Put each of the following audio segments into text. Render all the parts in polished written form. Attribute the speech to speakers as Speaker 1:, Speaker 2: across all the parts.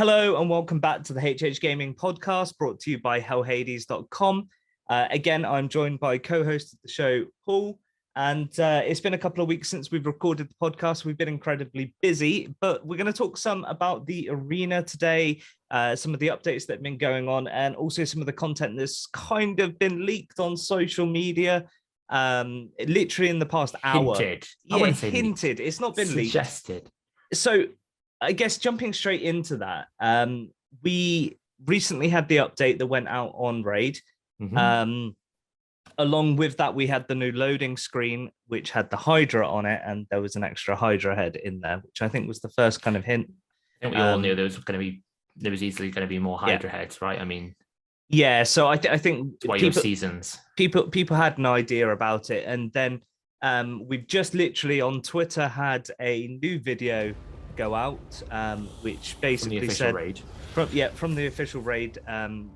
Speaker 1: Hello and welcome back to the HH Gaming podcast brought to you by Hellhades.com. Again, I'm joined by co-host of the show, Paul, and it's been a couple of weeks since we've recorded the podcast. We've been incredibly busy, but we're going to talk some about the arena today, some of the updates that have been going on, and also some of the content that's kind of been leaked on social media, literally in the past hour.
Speaker 2: Hinted.
Speaker 1: Yeah, I wouldn't say hinted. Leaked. It's not been
Speaker 2: Suggested.
Speaker 1: Leaked. So I guess jumping straight into that, we recently had the update that went out on Raid. Mm-hmm. Along with that, we had the new loading screen, which had the Hydra on it, and there was an extra Hydra head in there, which I think was the first kind of hint.
Speaker 2: I think we all knew there was easily going to be more Hydra heads, right? I mean,
Speaker 1: yeah. So I think
Speaker 2: seasons.
Speaker 1: People had an idea about it, and then we've just literally on Twitter had a new video go out, which basically said from the official Raid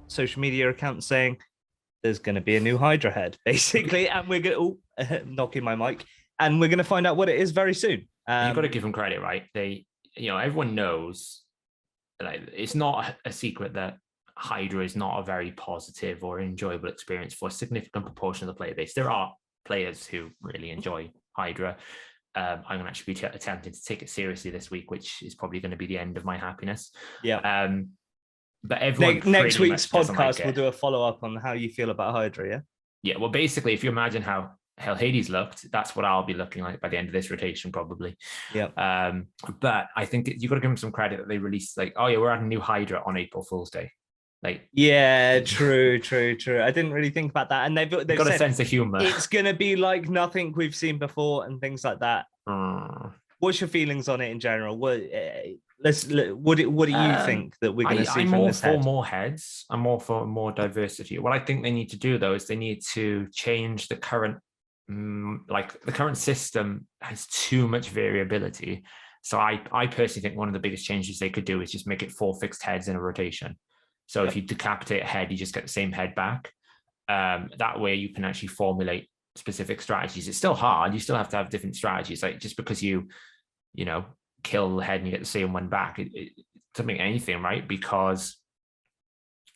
Speaker 1: social media account saying there's going to be a new Hydra head, basically, and we're going to knocking my mic, and we're going to find out what it is very soon.
Speaker 2: You've got to give them credit, right? Everyone knows, like, it's not a secret that Hydra is not a very positive or enjoyable experience for a significant proportion of the player base. There are players who really enjoy Hydra. I'm going to actually be attempting to take it seriously this week, which is probably going to be the end of my happiness.
Speaker 1: Yeah.
Speaker 2: But everyone
Speaker 1: next week's podcast, we'll do a follow-up on how you feel about Hydra, yeah?
Speaker 2: Yeah, well, basically, if you imagine how Hellhades looked, that's what I'll be looking like by the end of this rotation, probably.
Speaker 1: Yeah.
Speaker 2: But I think you've got to give them some credit that they released, like, oh yeah, we're adding new Hydra on April Fool's Day. Like,
Speaker 1: yeah, true. I didn't really think about that, and they've got
Speaker 2: a sense of humor.
Speaker 1: It's gonna be like nothing we've seen before and things like that. What's your feelings on it in general? What do you think that we're going to see?
Speaker 2: I'm more for more heads. I'm more for more diversity. What I think they need to do, though, is they need to change the current, the current system has too much variability. So I personally think one of the biggest changes they could do is just make it 4 fixed heads in a rotation. So if you decapitate a head, you just get the same head back. That way you can actually formulate specific strategies. It's still hard. You still have to have different strategies. Like, just because you kill the head and you get the same one back, it doesn't mean anything, right? Because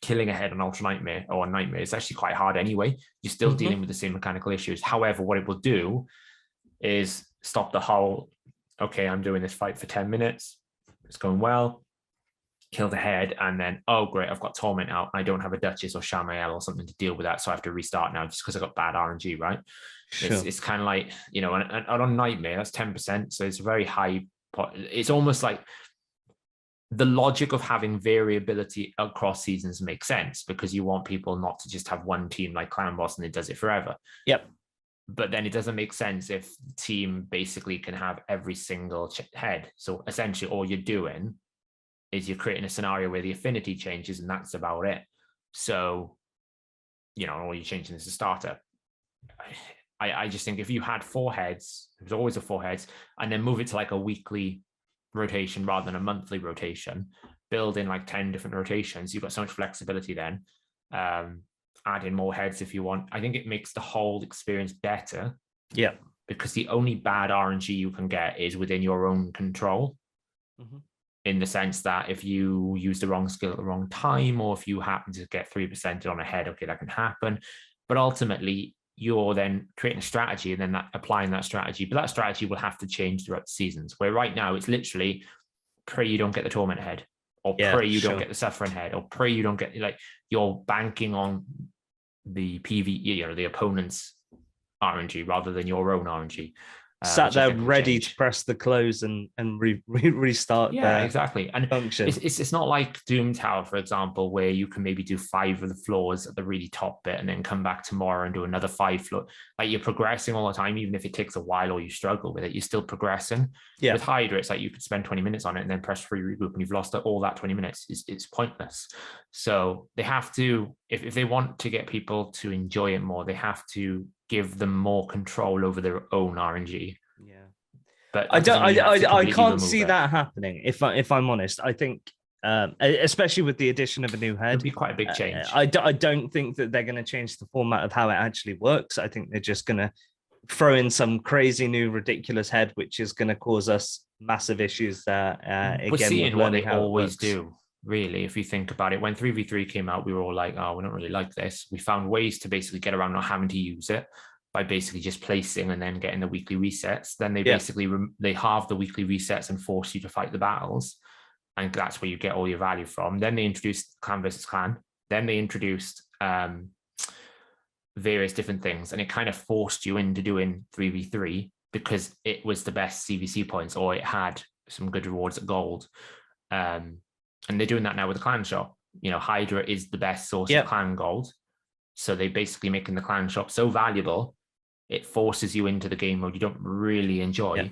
Speaker 2: killing a head on Ultra Nightmare or on Nightmare is actually quite hard anyway. You're still dealing with the same mechanical issues. However, what it will do is stop the whole, okay, I'm doing this fight for 10 minutes. It's going well. Kill the head, and then, oh great, I've got Torment out. I don't have a Duchess or Shamael or something to deal with that, so I have to restart now just because I got bad RNG, right? Sure. It's kind of like, and on Nightmare, that's 10%, so it's a very high pot. It's almost like the logic of having variability across seasons makes sense, because you want people not to just have one team like Clan Boss and it does it forever.
Speaker 1: Yep.
Speaker 2: But then it doesn't make sense if the team basically can have every single head. So essentially all you're doing is you're creating a scenario where the affinity changes, and that's about it. So, all you're changing is the starter. I just think if you had 4 heads, there's always a 4 heads, and then move it to like a weekly rotation rather than a monthly rotation, build in like 10 different rotations, you've got so much flexibility then. Add in more heads if you want. I think it makes the whole experience better.
Speaker 1: Yeah.
Speaker 2: Because the only bad RNG you can get is within your own control. Mm-hmm. In the sense that if you use the wrong skill at the wrong time, or if you happen to get 3% on a head, okay, that can happen. But ultimately, you're then creating a strategy and then applying that strategy. But that strategy will have to change throughout the seasons, where right now it's literally pray you don't get the Torment head, or pray you don't get the Suffering head, or pray you don't get, like, you're banking on the PvE, the opponent's RNG rather than your own RNG.
Speaker 1: Sat there ready to press the close and restart.
Speaker 2: Yeah, exactly. And
Speaker 1: function.
Speaker 2: It's not like Doom Tower, for example, where you can maybe do 5 of the floors at the really top bit and then come back tomorrow and do another 5 floor. Like, you're progressing all the time, even if it takes a while or you struggle with it, you're still progressing. Yeah. With Hydra, it's like you could spend 20 minutes on it and then press free regroup, and you've lost all that 20 minutes. It's pointless. So they have to, if they want to get people to enjoy it more, they have to give them more control over their own RNG.
Speaker 1: Yeah,
Speaker 2: but
Speaker 1: I can't see that happening. If I'm honest, I think, especially with the addition of a new head,
Speaker 2: it'd be quite a big change.
Speaker 1: I don't think that they're going to change the format of how it actually works. I think they're just going to throw in some crazy new ridiculous head, which is going to cause us massive issues.
Speaker 2: We're seeing what they always do. really, if you think about it. When 3v3 came out, we were all like, oh, we don't really like this. We found ways to basically get around not having to use it by basically just placing and then getting the weekly resets. Then they basically they halve the weekly resets and force you to fight the battles. And that's where you get all your value from. Then they introduced clan versus clan. Then they introduced various different things, and it kind of forced you into doing 3v3 because it was the best CVC points, or it had some good rewards at gold. And they're doing that now with the clan shop. You know, Hydra is the best source of clan gold. So they basically making the clan shop so valuable, it forces you into the game mode you don't really enjoy,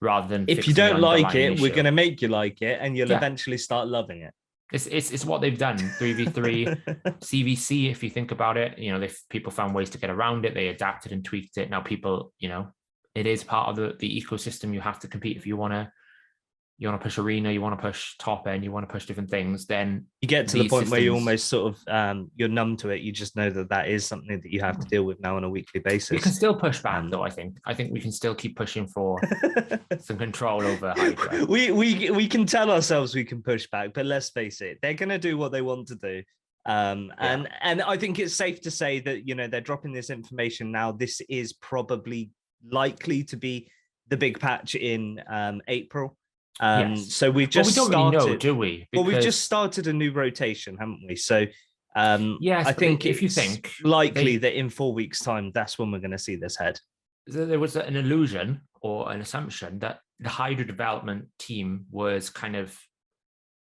Speaker 2: rather than
Speaker 1: if you don't like it, we're going to make you like it, and you'll eventually start loving it.
Speaker 2: It's what they've done. 3v3 CVC, if you think about it, you know, people found ways to get around it. They adapted and tweaked it. Now people, you know, it is part of the ecosystem. You have to compete if you want to push arena, you want to push top end, you want to push different things. Then
Speaker 1: you get to the point where you almost sort of you're numb to it. You just know that is something that you have to deal with now on a weekly basis.
Speaker 2: We can still push back though. I think we can still keep pushing for some control over Hydra.
Speaker 1: We can tell ourselves we can push back, but let's face it, they're going to do what they want to do. And I think it's safe to say that, you know, they're dropping this information now. This is probably likely to be the big patch in April. So we've just
Speaker 2: we don't really know, do we?
Speaker 1: Well, we've just started a new rotation, haven't we? So I think
Speaker 2: if you think
Speaker 1: likely that in 4 weeks' time, that's when we're going to see this head.
Speaker 2: There was an illusion or an assumption that the Hydra development team was kind of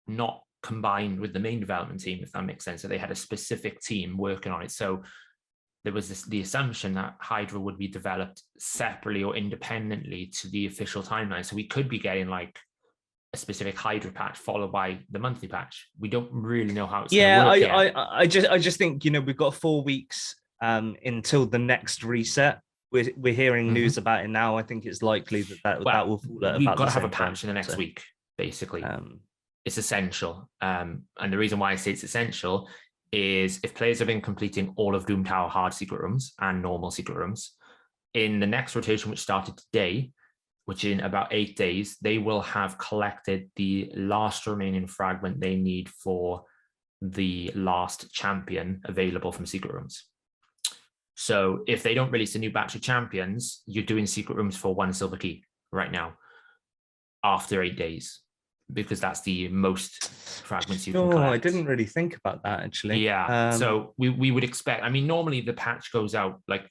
Speaker 2: not combined with the main development team, if that makes sense. So they had a specific team working on it. So there was the assumption that Hydra would be developed separately or independently to the official timeline. So we could be getting like a specific Hydra patch followed by the monthly patch. We don't really know how it's going to work yet.
Speaker 1: I just think, you know, we've got 4 weeks until the next reset. We're hearing news about it now. I think it's likely that will fall at
Speaker 2: we've
Speaker 1: about
Speaker 2: got
Speaker 1: the
Speaker 2: to have
Speaker 1: same
Speaker 2: a patch
Speaker 1: time,
Speaker 2: in the next week, basically. It's essential. And the reason why I say it's essential is if players have been completing all of Doom Tower hard secret rooms and normal secret rooms, in the next rotation, which started today, which in about 8 days, they will have collected the last remaining fragment they need for the last champion available from secret rooms. So if they don't release a new batch of champions, you're doing secret rooms for 1 silver key right now after 8 days, because that's the most fragments you can collect.
Speaker 1: I didn't really think about that, actually.
Speaker 2: Yeah. So we would expect, I mean, normally the patch goes out like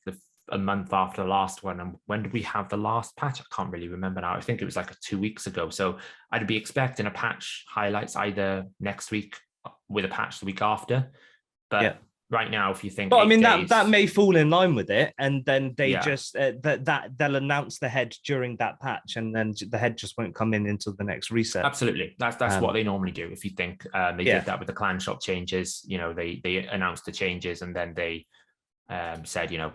Speaker 2: a month after the last one. And when did we have the last patch? I can't really remember now. I think it was like 2 weeks ago. So I'd be expecting a patch highlights either next week with a patch the week after. But right now, if you think,
Speaker 1: but I mean, that may fall in line with it, and then they just that they'll announce the head during that patch, and then the head just won't come in until the next reset.
Speaker 2: Absolutely, that's what they normally do. If you think they did that with the clan shop changes, you know, they announced the changes, and then they said, you know,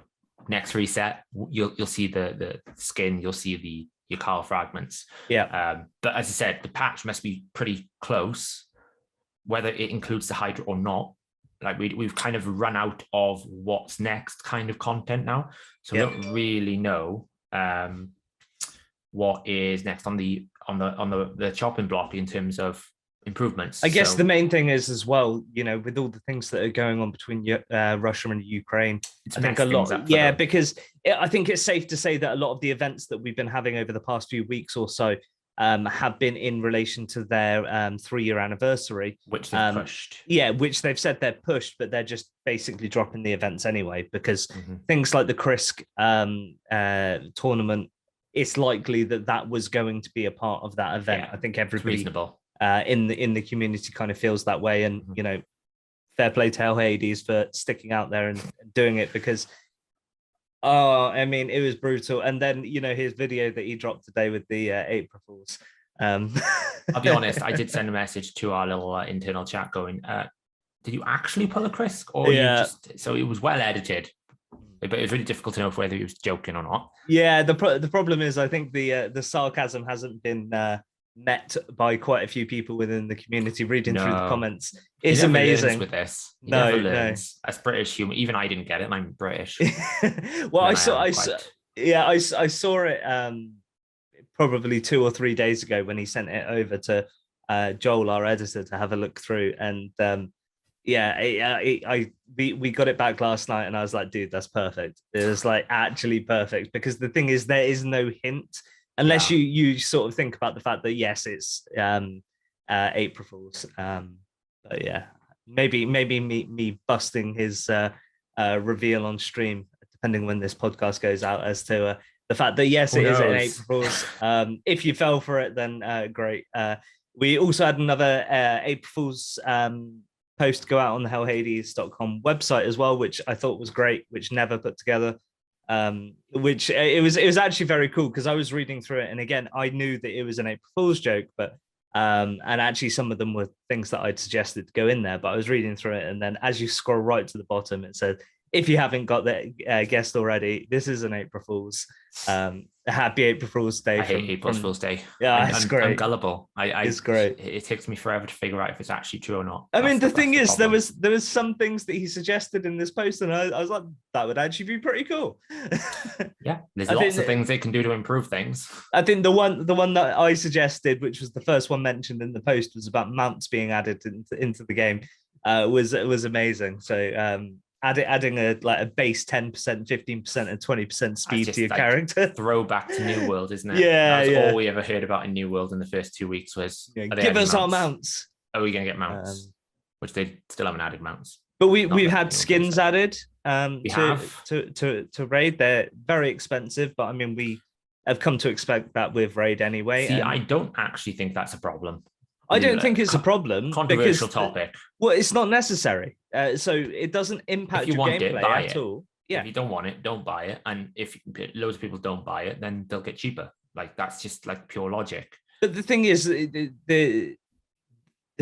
Speaker 2: next reset, you'll see the skin, you'll see your Carl fragments. But as I said, the patch must be pretty close, whether it includes the Hydra or not. Like we've kind of run out of what's next kind of content now, so we don't really know what is next on the chopping block in terms of improvements.
Speaker 1: I guess the main thing is as well, you know, with all the things that are going on between Russia and Ukraine, I think a lot, because I think it's safe to say that a lot of the events that we've been having over the past few weeks or so have been in relation to their 3-year anniversary,
Speaker 2: which they've pushed.
Speaker 1: Which they've said they're pushed, but they're just basically dropping the events anyway, because things like the Krisk tournament, it's likely that was going to be a part of that event. I think everybody
Speaker 2: reasonable
Speaker 1: in the community kind of feels that way, and you know, fair play to Hellhades for sticking out there and doing it, because I mean, it was brutal. And then, you know, his video that he dropped today with the April Fools.
Speaker 2: I'll be honest, I did send a message to our little internal chat going, did you actually pull a Krisk? Or you just, so it was well edited, but it was really difficult to know whether he was joking or not.
Speaker 1: Yeah, the problem is, I think the sarcasm hasn't been met by quite a few people within the community. Reading through the comments, it's amazing.
Speaker 2: With this,
Speaker 1: no,
Speaker 2: that's British humor. Even I didn't get it, and I'm British.
Speaker 1: Well, I saw it probably 2 or 3 days ago when he sent it over to Joel, our editor, to have a look through. And we got it back last night, and I was like, dude, that's perfect. It was like actually perfect, because the thing is, there is no hint unless you sort of think about the fact that yes, it's April Fools. But yeah, maybe me busting his reveal on stream, depending when this podcast goes out, as to the fact that yes, it is an April Fools. If you fell for it, then great. We also had another April Fools post go out on the hellhades.com website as well, which I thought was great, which Never put together. Which it was actually very cool, because I was reading through it, and again, I knew that it was an April Fool's joke, but and actually some of them were things that I'd suggested to go in there, but I was reading through it, and then as you scroll right to the bottom, it said, if you haven't got the guessed already, this is an April Fool's. Happy April Fool's Day.
Speaker 2: I hate April Fool's Day.
Speaker 1: Yeah, it's great.
Speaker 2: I'm gullible.
Speaker 1: It's great.
Speaker 2: It takes me forever to figure out if it's actually true or not.
Speaker 1: I mean, the thing is, there was some things that he suggested in this post, and I was like, that would actually be pretty cool.
Speaker 2: Yeah, there's lots of things they can do to improve things. I
Speaker 1: think the one that I suggested, which was the first one mentioned in the post, was about mounts being added into the game. Was amazing. So adding a base 10%, 15%, and 20% speed to your character.
Speaker 2: Throwback to New World, isn't it?
Speaker 1: Yeah,
Speaker 2: that's all we ever heard about in New World in the first 2 weeks was
Speaker 1: give us our mounts.
Speaker 2: Are we going to get mounts? Which they still haven't added mounts.
Speaker 1: But we've had skins added to Raid. They're very expensive, but I mean, we have come to expect that with Raid anyway.
Speaker 2: See, I don't actually think that's a problem.
Speaker 1: I don't think it's a problem.
Speaker 2: Controversial topic.
Speaker 1: Well, it's not necessary. So it doesn't impact your gameplay at all. Yeah.
Speaker 2: If you don't want it, don't buy it. And if loads of people don't buy it, then they'll get cheaper. Like, that's just like pure logic.
Speaker 1: But the thing is, the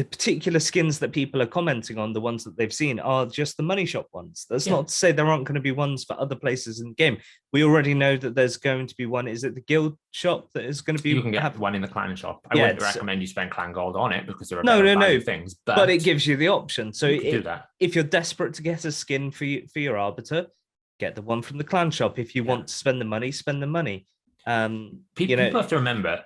Speaker 1: particular skins that people are commenting on, the ones that they've seen, are just the money shop ones. That's not to say there aren't going to be ones for other places in the game. We already know that there's going to be one. Is it the guild shop that is going to be?
Speaker 2: You can get one in the clan shop. I wouldn't recommend you spend clan gold on it, because there are no things.
Speaker 1: But it gives you the option. So
Speaker 2: do that.
Speaker 1: If you're desperate to get a skin for your arbiter, get the one from the clan shop. If you want to spend the money, spend the money.
Speaker 2: People have to remember,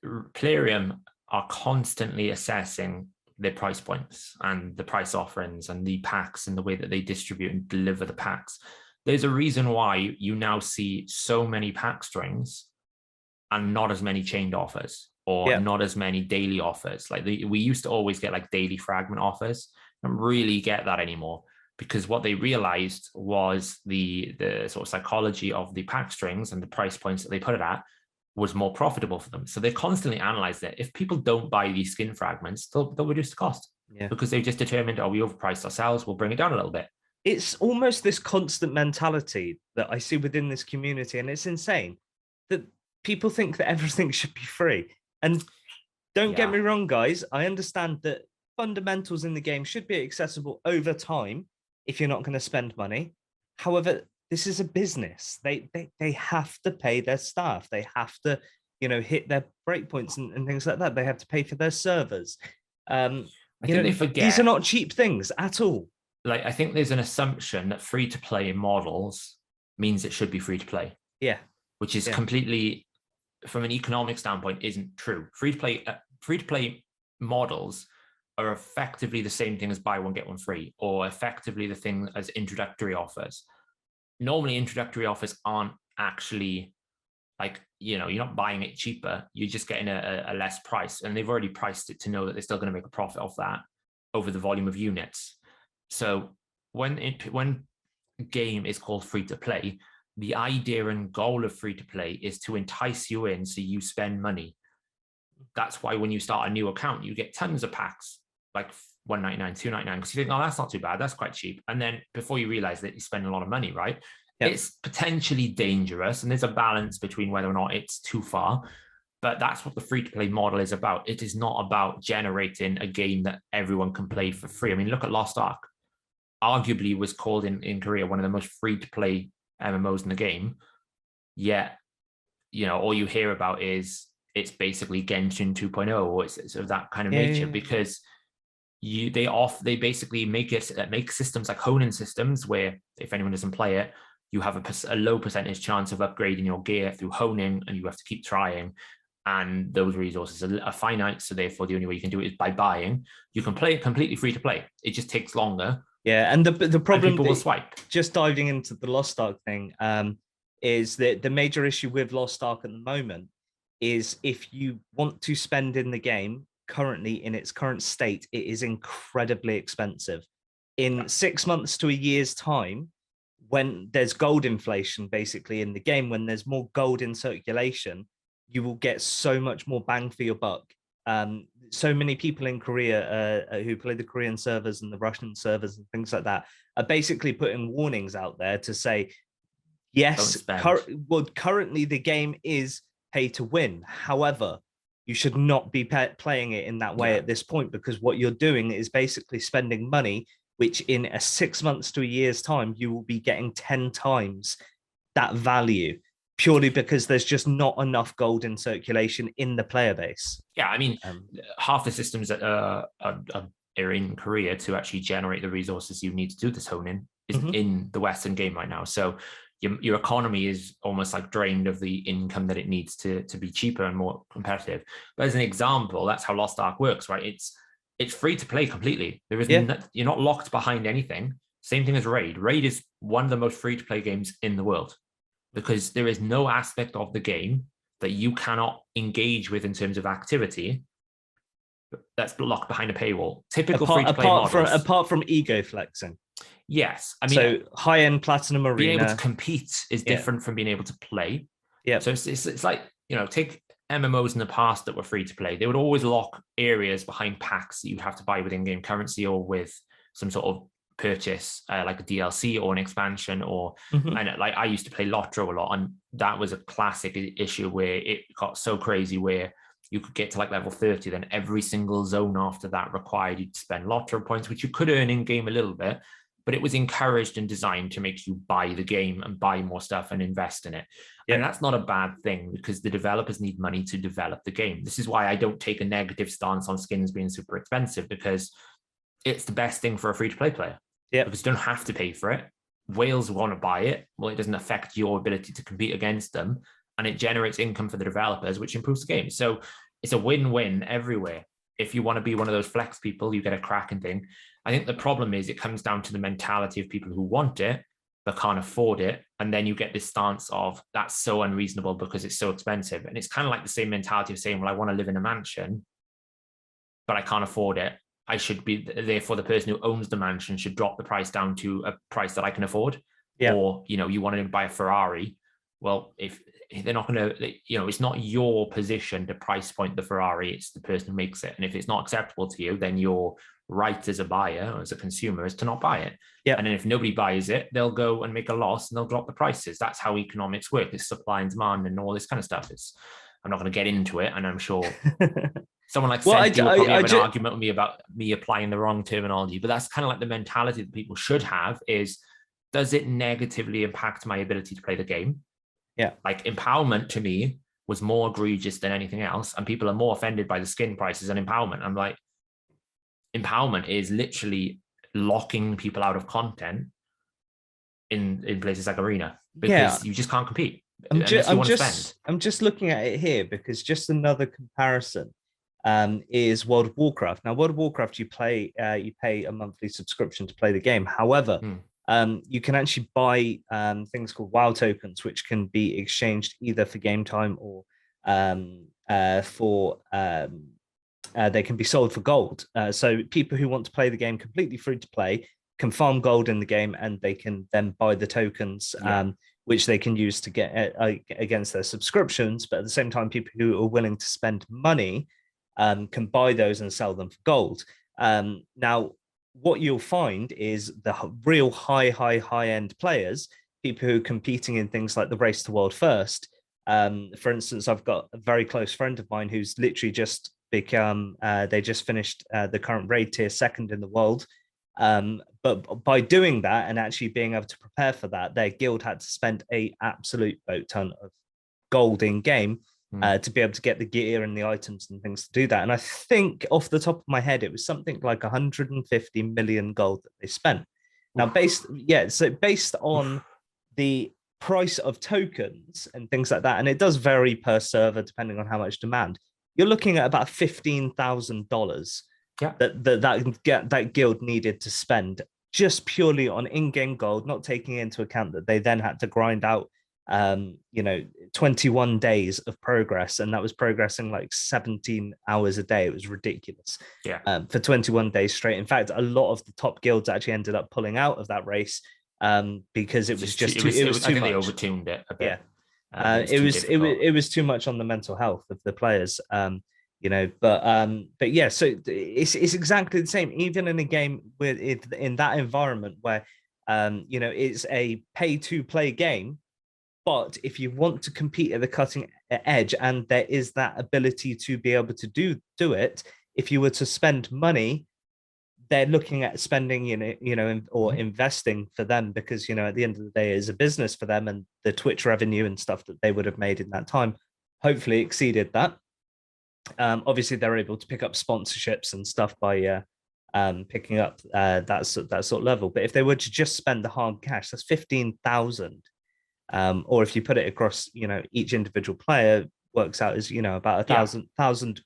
Speaker 2: Plarium are constantly assessing their price points and the price offerings and the packs and the way that they distribute and deliver the packs. There's a reason why you now see so many pack strings and not as many chained offers, or not as many daily offers. Like we used to always get like daily fragment offers. I don't really get that anymore, because what they realized was the sort of psychology of the pack strings and the price points that they put it at was more profitable for them. So they constantly analyze that. If people don't buy these skin fragments, they'll reduce the cost, because they've just determined, we overpriced ourselves, we'll bring it down a little bit.
Speaker 1: It's almost this constant mentality that I see within this community, and it's insane that people think that everything should be free. And don't get me wrong, guys, I understand that fundamentals in the game should be accessible over time if you're not going to spend money. However, this is a business. They have to pay their staff. They have to, hit their breakpoints and things like that. They have to pay for their servers.
Speaker 2: I think they forget
Speaker 1: these are not cheap things at all.
Speaker 2: Like, I think there's an assumption that free-to-play models means it should be free-to-play.
Speaker 1: Yeah.
Speaker 2: Which is completely, from an economic standpoint, isn't true. Free-to-play models are effectively the same thing as buy one, get one free, or effectively the thing as introductory offers. Normally, introductory offers aren't actually like, you're not buying it cheaper. You're just getting a less price. And they've already priced it to know that they're still going to make a profit off that over the volume of units. So when a game is called free-to-play, the idea and goal of free-to-play is to entice you in so you spend money. That's why when you start a new account, you get tons of packs, like $1.99, $2.99, because you think, that's not too bad, that's quite cheap. And then before you realize that you spend a lot of money, right? Yep. It's potentially dangerous, and there's a balance between whether or not it's too far. But that's what the free-to-play model is about. It is not about generating a game that everyone can play for free. I mean, look at Lost Ark. Arguably was called in Korea one of the most free-to-play MMOs in the game. Yet, all you hear about is it's basically Genshin 2.0, or it's of that kind of nature, because they basically make systems like honing systems, where if anyone doesn't play it, you have a low percentage chance of upgrading your gear through honing, and you have to keep trying. and those resources are finite. So therefore, the only way you can do it is by buying. You can play it completely free to play. It just takes longer.
Speaker 1: Yeah, and the problem,
Speaker 2: people will swipe.
Speaker 1: Just diving into the Lost Ark thing, is that the major issue with Lost Ark at the moment is if you want to spend in the game currently in its current state, it is incredibly expensive. In 6 months to a year's time, when there's gold inflation basically in the game, when there's more gold in circulation, you will get so much more bang for your buck. So many people in Korea who play the Korean servers and the Russian servers and things like that are basically putting warnings out there to say, yes, currently the game is pay to win. However, you should not be playing it in that way at this point, because what you're doing is basically spending money, which in a 6 months to a year's time, you will be getting 10 times that value, purely because there's just not enough gold in circulation in the player base.
Speaker 2: Yeah, I mean, half the systems that are in Korea to actually generate the resources you need to do this honing is in the Western game right now. So your economy is almost like drained of the income that it needs to be cheaper and more competitive. But as an example, that's how Lost Ark works, right? It's free to play completely. There is you're not locked behind anything. Same thing as Raid. Raid is one of the most free to play games in the world, because there is no aspect of the game that you cannot engage with in terms of activity that's locked behind a paywall. Typical free-to-play models.
Speaker 1: Apart from ego flexing.
Speaker 2: Yes. I mean,
Speaker 1: so high-end Platinum Arena.
Speaker 2: Being able to compete is different from being able to play.
Speaker 1: Yeah.
Speaker 2: So it's like, take MMOs in the past that were free to play. They would always lock areas behind packs that you'd have to buy with in-game currency or with some sort of purchase, like a DLC or an expansion, or and like I used to play Lotro a lot, and that was a classic issue where it got so crazy where you could get to like level 30, then every single zone after that required you to spend Lotro points, which you could earn in game a little bit, but it was encouraged and designed to make you buy the game and buy more stuff and invest in it. And that's not a bad thing, because the developers need money to develop the game. This is why I don't take a negative stance on skins being super expensive, because it's the best thing for a free-to-play player. Because you don't have to pay for it. Whales want to buy it. Well, it doesn't affect your ability to compete against them, and it generates income for the developers, which improves the game. So it's a win-win everywhere. If you want to be one of those flex people, you get a cracking thing. I think the problem is it comes down to the mentality of people who want it but can't afford it, and then you get this stance of that's so unreasonable because it's so expensive. And it's kind of like the same mentality of saying, well, I want to live in a mansion, but I can't afford it. I should be, therefore the person who owns the mansion should drop the price down to a price that I can afford. Or, you want to buy a Ferrari. Well, if they're not going to, it's not your position to price point the Ferrari, it's the person who makes it. And if it's not acceptable to you, then your right as a buyer or as a consumer is to not buy it. And then if nobody buys it, they'll go and make a loss and they'll drop the prices. That's how economics work. It's supply and demand and all this kind of stuff. I'm not going to get into it, and I'm sure someone like Senti will probably have an argument with me about me applying the wrong terminology, but that's kind of like the mentality that people should have is, does it negatively impact my ability to play the game? Like empowerment to me was more egregious than anything else, and people are more offended by the skin prices than empowerment. I'm like, empowerment is literally locking people out of content in places like Arena, because you just can't compete. I'm
Speaker 1: just looking at it here, because just another comparison is World of Warcraft. Now, World of Warcraft, you pay a monthly subscription to play the game. However, you can actually buy things called WoW tokens, which can be exchanged either for game time or they can be sold for gold. So people who want to play the game completely free to play can farm gold in the game, and they can then buy the tokens, which they can use to get against their subscriptions. But at the same time, people who are willing to spend money can buy those and sell them for gold. Now, what you'll find is the real high-end players, people who are competing in things like the Race to World First. For instance, I've got a very close friend of mine who's literally just become, they just finished the current raid tier 2nd in the world. But by doing that and actually being able to prepare for that, their guild had to spend an absolute boat ton of gold in game to be able to get the gear and the items and things to do that. And I think off the top of my head, it was something like 150 million gold that they spent. Now, based on the price of tokens and things like that, and it does vary per server depending on how much demand, you're looking at about $15,000
Speaker 2: Yeah.
Speaker 1: that guild needed to spend just purely on in-game gold, not taking into account that they then had to grind out 21 days of progress, and that was progressing like 17 hours a day. It was ridiculous.
Speaker 2: Yeah.
Speaker 1: For 21 days straight. In fact, a lot of the top guilds actually ended up pulling out of that race because it was just too, it was too
Speaker 2: I think
Speaker 1: much.
Speaker 2: they overtuned it a bit.
Speaker 1: Yeah. It was too much on the mental health of the players. But yeah, so it's exactly the same, even in a game with it in that environment where it's a pay to play game. But if you want to compete at the cutting edge, and there is that ability to be able to do it, if you were to spend money, they're looking at spending, or investing for them, because at the end of the day, it is a business for them, and the Twitch revenue and stuff that they would have made in that time hopefully exceeded that. Obviously, they're able to pick up sponsorships and stuff by picking up that sort of level. But if they were to just spend the hard cash, that's 15,000. Or if you put it across, each individual player works out as about $1,000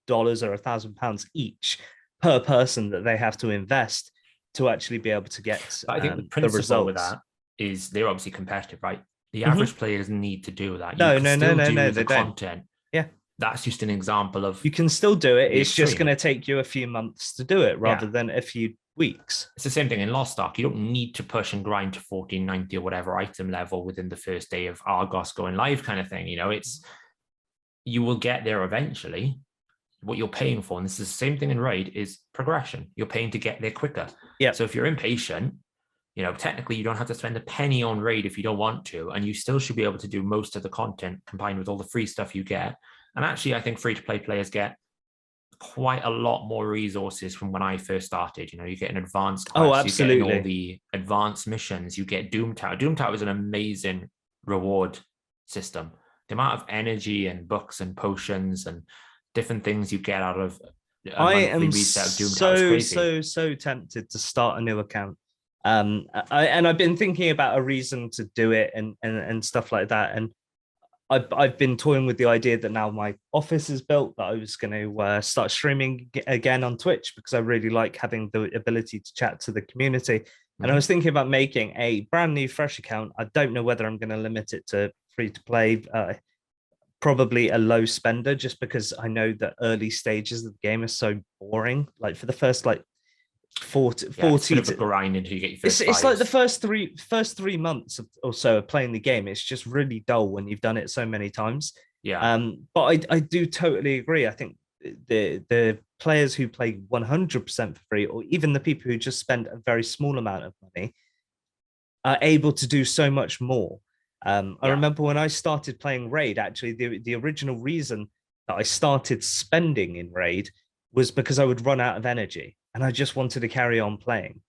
Speaker 1: or £1,000 each per person that they have to invest to actually be able to get.
Speaker 2: But I think the principle with that is they're obviously competitive, right? The average player doesn't need to do that.
Speaker 1: No,
Speaker 2: the content.
Speaker 1: Yeah,
Speaker 2: that's just an example of
Speaker 1: you can still do it. It's just going to take you a few months to do it rather than a few weeks.
Speaker 2: It's the same thing in Lost Ark. You don't need to push and grind to 1490 or whatever item level within the first day of Argos going live, kind of thing. You will get there eventually. What you're paying for, and this is the same thing in Raid, is progression. You're paying to get there quicker.
Speaker 1: Yeah.
Speaker 2: So if you're impatient, technically you don't have to spend a penny on Raid if you don't want to, and you still should be able to do most of the content combined with all the free stuff you get. And actually, I think free-to-play players get quite a lot more resources from when I first started. You get an advanced quest,
Speaker 1: absolutely.
Speaker 2: You get all the advanced missions, you get Doom Tower. Doom Tower is an amazing reward system. The amount of energy and books and potions and different things you get out of a monthly reset of Doom Tower is crazy.
Speaker 1: so tempted to start a new account. I've been thinking about a reason to do it and stuff like that. And I've been toying with the idea that now my office is built, that I was going to start streaming again on Twitch, because I really like having the ability to chat to the community. And I was thinking about making a brand new fresh account. I don't know whether I'm going to limit it to free to play, probably a low spender, just because I know that early stages of the game are so boring. Like for the first 40
Speaker 2: it's a bit of a grind until you get your first
Speaker 1: it's like the first three months or so of playing the game. It's just really dull when you've done it so many times. But I do totally agree. I think the players who play 100% for free, or even the people who just spend a very small amount of money, are able to do so much more. I remember when I started playing Raid, actually the original reason that I started spending in Raid was because I would run out of energy and I just wanted to carry on playing.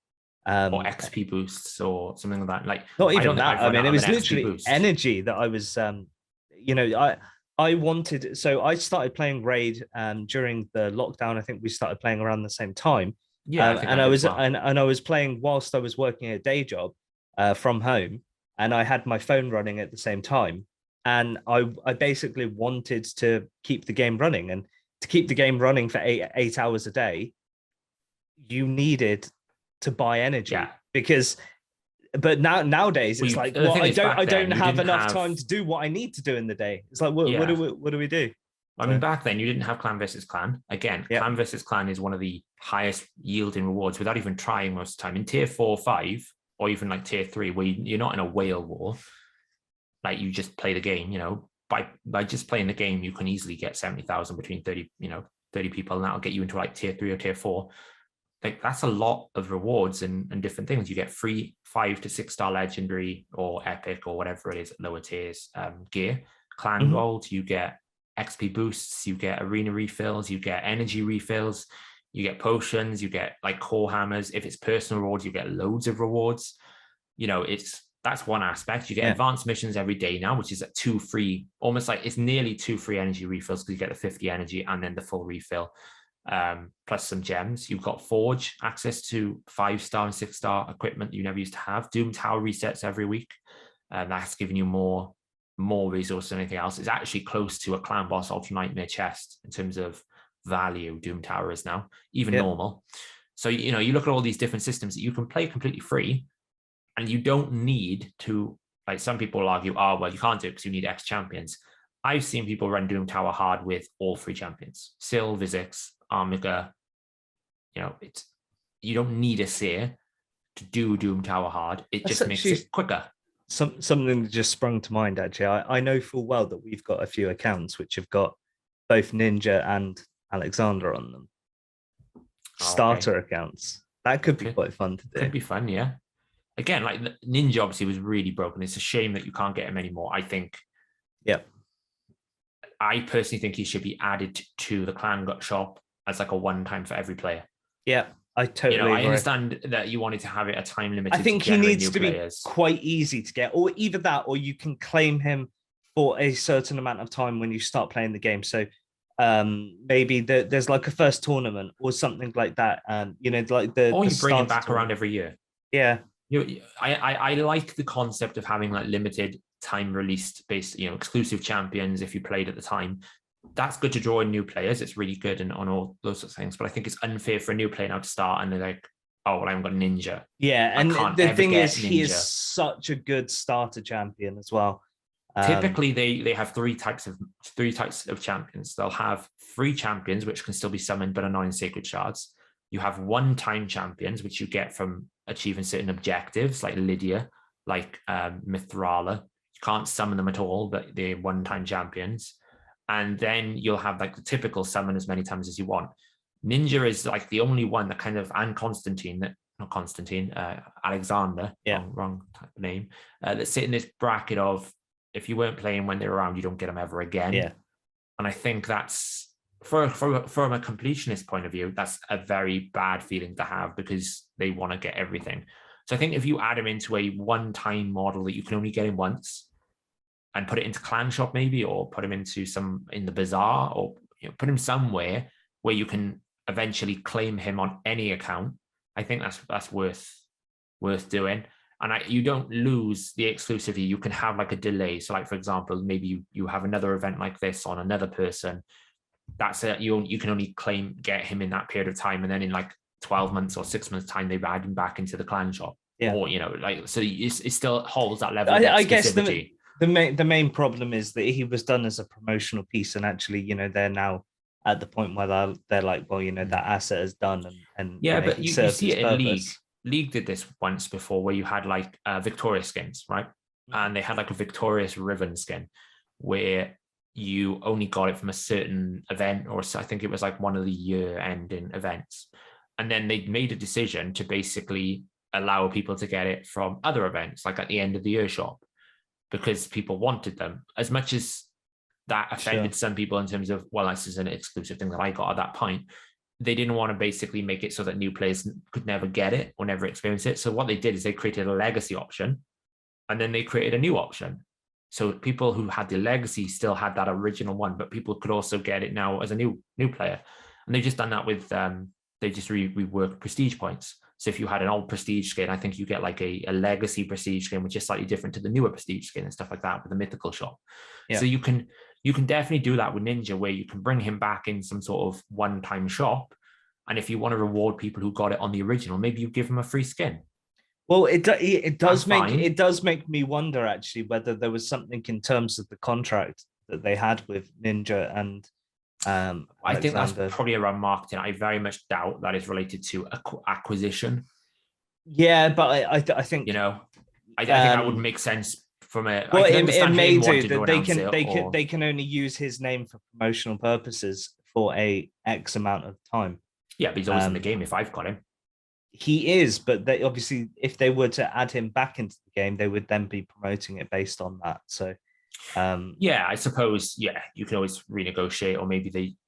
Speaker 2: Or XP boosts or something like that. Like,
Speaker 1: not even that. I mean, it was literally energy that I was, I wanted. So I started playing Raid during the lockdown. I think we started playing around the same time. And I was playing whilst I was working a day job from home, and I had my phone running at the same time. And I basically wanted to keep the game running, and to keep the game running for eight hours a day, you needed to buy energy but nowadays it's I don't have enough time to do what I need to do in the day. It's like, what do we do?
Speaker 2: I mean, back then you didn't have clan versus clan. Again, clan versus clan is one of the highest yielding rewards without even trying most of the time. In tier 4, 5, or even like tier 3, where you're not in a whale war, like you just play the game, by just playing the game, you can easily get 70,000 between 30 people, and that'll get you into like tier 3 or tier 4. Like, that's a lot of rewards and different things. You get free 5 to 6 star legendary or epic or whatever it is at lower tiers gear, clan gold, you get XP boosts, you get arena refills, you get energy refills, you get potions, you get like core hammers. If it's personal rewards, you get loads of rewards. That's one aspect. You get advanced missions every day now, which is at 2 free, almost like it's nearly 2 free energy refills, because you get the 50 energy and then the full refill. Plus some gems. You've got Forge, access to 5-star and 6-star equipment you never used to have. Doom Tower resets every week. and that's giving you more resources than anything else. It's actually close to a clan boss Ultra Nightmare chest in terms of value. Doom Tower is now, even normal. So, you know, you look at all these different systems that you can play completely free, and you don't need to, like some people argue, oh, well, you can't do it because you need X champions. I've seen people run Doom Tower hard with all 3 champions, Syl, Vizix, Armiga. You know, you don't need a seer to do Doom Tower hard. It just makes it quicker.
Speaker 1: Something that just sprung to mind, actually. I know full well that we've got a few accounts which have got both Ninja and Alexander on them. Starter accounts. That could be quite fun to do.
Speaker 2: Could be fun, yeah. Again, like Ninja obviously was really broken. It's a shame that you can't get him anymore. I think.
Speaker 1: Yep.
Speaker 2: I personally think he should be added to the clan shop as like a one-time for every player.
Speaker 1: Yeah, I totally agree.
Speaker 2: I understand that you wanted to have it a time limit.
Speaker 1: I think he needs to be quite easy to get, or either that, or you can claim him for a certain amount of time when you start playing the game. So maybe there's like a first tournament or something like that, and you know, like
Speaker 2: or you bring him back around every year.
Speaker 1: Yeah,
Speaker 2: I like the concept of having like limited time released based, you know, exclusive champions if you played at the time. That's good to draw in new players. It's really good and on all those sorts of things. But I think it's unfair for a new player now to start and they're like, oh, well, I haven't got Ninja.
Speaker 1: Yeah, and the thing is, he is such a good starter champion as well.
Speaker 2: Typically, they have three types of champions. They'll have 3 champions, which can still be summoned but are not in sacred shards. You have one-time champions, which you get from achieving certain objectives, like Lydia, like Mithrala. You can't summon them at all, but they're one-time champions. And then you'll have like the typical summon as many times as you want. Ninja is like the only one that kind of, and Alexander, wrong type of name, that sit in this bracket of, if you weren't playing when they're around, you don't get them ever again.
Speaker 1: Yeah.
Speaker 2: And I think that's, from a completionist point of view, that's a very bad feeling to have because they want to get everything. So I think if you add him into a one-time model that you can only get him once, and put it into Clan Shop maybe, or put him into in the bazaar, or put him somewhere where you can eventually claim him on any account, I think that's worth doing. And you don't lose the exclusivity. You can have like a delay. So like, for example, maybe you have another event like this on another person. That's it. You can only get him in that period of time. And then in like 12 months or 6 months time, they add him back into the Clan Shop.
Speaker 1: Yeah.
Speaker 2: Or, so it still holds that level of exclusivity.
Speaker 1: I guess the main problem is that he was done as a promotional piece, and actually, they're now at the point where they're like, well, that asset is done, and
Speaker 2: yeah, but you see it in League. League did this once before, where you had like Victorious skins, right? And they had like a Victorious Riven skin, where you only got it from a certain event, or I think it was like one of the year-ending events, and then they made a decision to basically allow people to get it from other events, like at the end of the year shop, because people wanted them. As much as that offended some people in terms of, well, this is an exclusive thing that I got at that point, they didn't want to basically make it so that new players could never get it or never experience it. So what they did is they created a legacy option, and then they created a new option. So people who had the legacy still had that original one, but people could also get it now as a new player. And they've just done that with, they just reworked prestige points. So if you had an old prestige skin, I think you get like a legacy prestige skin, which is slightly different to the newer prestige skin and stuff like that with the mythical shop. Yeah. So you can definitely do that with Ninja, where you can bring him back in some sort of one-time shop. And if you want to reward people who got it on the original, maybe you give them a free skin.
Speaker 1: Well, it does make me wonder actually whether there was something in terms of the contract that they had with Ninja and
Speaker 2: I think that's probably around marketing. I very much doubt that is related to acquisition.
Speaker 1: Yeah, but I think
Speaker 2: I think that would make sense from a.
Speaker 1: Well, it may do that they can only use his name for promotional purposes for a X amount of time.
Speaker 2: Yeah, but he's always in the game if I've got him.
Speaker 1: He is, but they obviously, if they were to add him back into the game, they would then be promoting it based on that. So.
Speaker 2: I suppose, you can always renegotiate, or maybe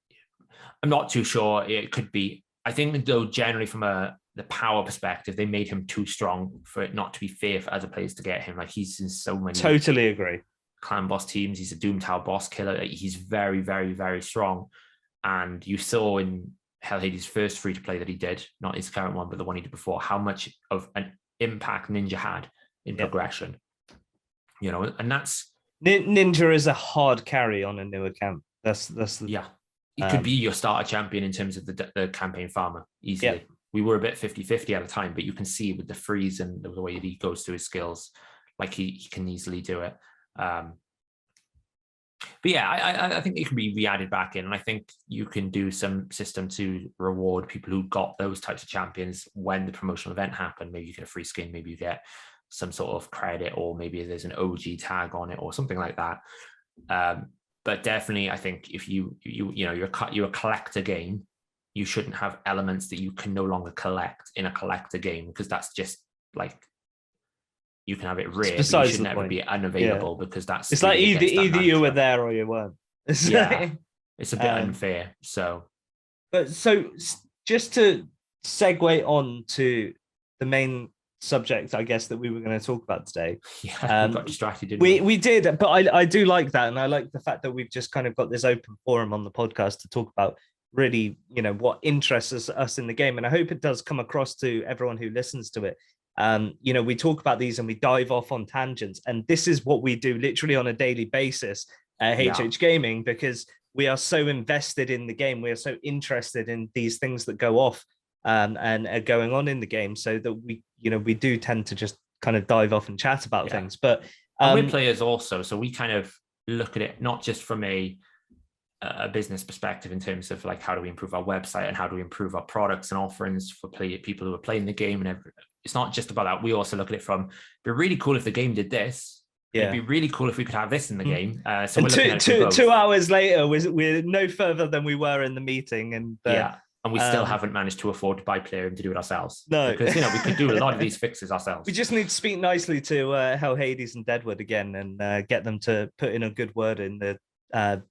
Speaker 2: I'm not too sure. It could be, I think though, generally from the power perspective, they made him too strong for it not to be fair for other players to get him. Like, he's in so many
Speaker 1: totally agree
Speaker 2: clan boss teams. He's a Doom Tower boss killer. He's very, very, very strong. And you saw in Hellhades' first free to play that he did, not his current one, but the one he did before, how much of an impact Ninja had in progression. and that's
Speaker 1: Ninja is a hard carry on a new account. That's the
Speaker 2: yeah. It could be your starter champion in terms of the campaign farmer easily.
Speaker 1: Yeah.
Speaker 2: We were a bit 50-50 at a time, but you can see with the freeze and the way that he goes through his skills, like he can easily do it. But yeah, I think it can be re-added back in, and I think you can do some system to reward people who got those types of champions when the promotional event happened. Maybe you get a free skin, maybe you get some sort of credit, or maybe there's an OG tag on it or something like that. But definitely, I think if you're a collector game, you shouldn't have elements that you can no longer collect in a collector game, because that's just like, you can have it rare, but you should never be unavailable, because that's,
Speaker 1: it's like either you were there or you weren't.
Speaker 2: Yeah, it's a bit unfair. So
Speaker 1: just to segue on to the main subject, I guess, that we were going to talk about today.
Speaker 2: Yeah, we got distracted, didn't
Speaker 1: we did, but I do like that, and I like the fact that we've just kind of got this open forum on the podcast to talk about really, what interests us in the game, and I hope it does come across to everyone who listens to it. We talk about these and we dive off on tangents, and this is what we do literally on a daily basis at HH Gaming, because we are so invested in the game. We are so interested in these things that go off and are going on in the game, so that we do tend to just kind of dive off and chat about things. But
Speaker 2: we're players also, so we kind of look at it not just from a business perspective in terms of like, how do we improve our website and how do we improve our products and offerings for people who are playing the game, and it's not just about that. We also look at it from, it'd be really cool if the game did this. Yeah, it'd be really cool if we could have this in the game. So we're looking at it
Speaker 1: 2 hours later, we're no further than we were in the meeting, and
Speaker 2: and we still haven't managed to afford to buy Plarium to do it ourselves.
Speaker 1: No,
Speaker 2: because we could do a lot of these fixes ourselves.
Speaker 1: We just need to speak nicely to Hellhades and Deadwood again, and get them to put in a good word in the